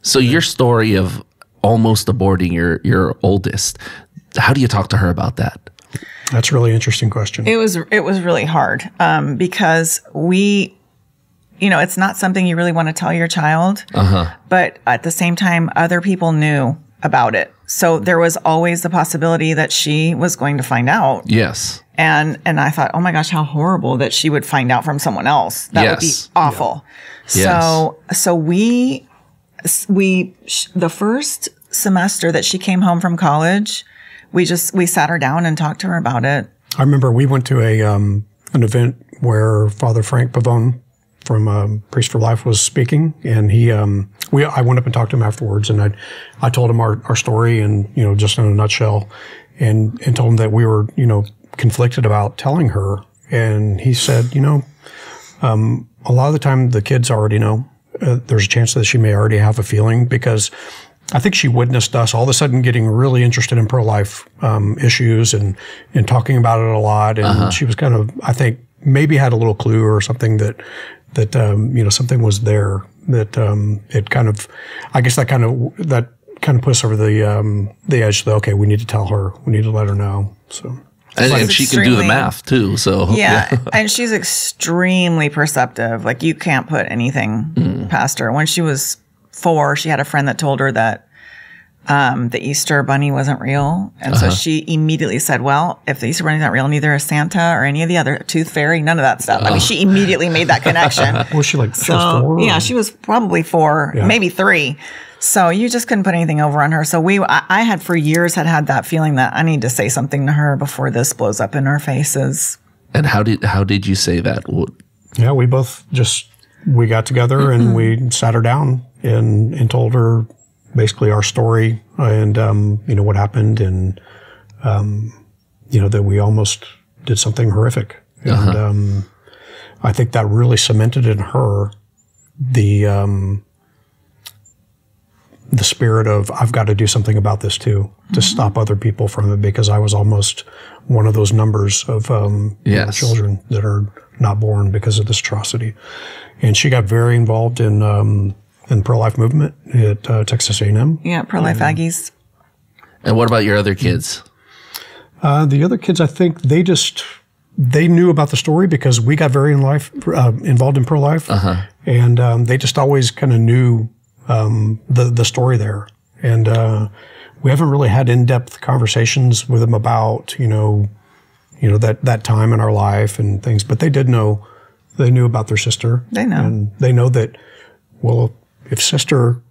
So your story of almost aborting your oldest, how do you talk to her about that? That's a really interesting question. It was really hard because it's not something you really want to tell your child, but at the same time, other people knew about it. So there was always the possibility that she was going to find out. Yes. And I thought, oh my gosh, how horrible that she would find out from someone else. That would be awful. Yeah. So we the first semester that she came home from college, we sat her down and talked to her about it. I remember we went to an event where Father Frank Pavone from Priest for Life was speaking, and I went up and talked to him afterwards, and I told him our story, and just in a nutshell, and told him that we were conflicted about telling her, and he said, a lot of the time the kids already know. There's a chance that she may already have a feeling, because I think she witnessed us all of a sudden getting really interested in pro-life issues and talking about it a lot, and she was kind of, I think, maybe had a little clue or something that something was there that it kind of, I guess that kind of puts over the edge that, okay, we need to tell her, we need to let her know. So. And she can do the math too. So yeah, and she's extremely perceptive. Like, you can't put anything past her. When she was 4, she had a friend that told her that the Easter Bunny wasn't real, and so she immediately said, "Well, if the Easter Bunny's not real, neither is Santa or any of the other Tooth Fairy, none of that stuff." I mean, she immediately made that connection. Was she she was 4? Yeah, she was probably 4, maybe 3. So you just couldn't put anything over on her. So I had for years had that feeling that I need to say something to her before this blows up in our faces. And how did you say that? Yeah, we both we got together and we sat her down and told her basically our story and what happened, and that we almost did something horrific. And I think that really cemented in her the spirit of, I've got to do something about this too, to stop other people from it, because I was almost one of those numbers of children that are not born because of this atrocity. And she got very involved in pro-life movement at Texas A&M. Yeah, pro-life Aggies. And what about your other kids? The other kids, I think they knew about the story because we got very involved in pro-life, and they just always kind of knew the story there. And we haven't really had in-depth conversations with them about that time in our life and things, but they did know. They knew about their sister. They know. And they know that, well, if sister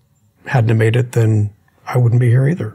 hadn't made it, then I wouldn't be here either.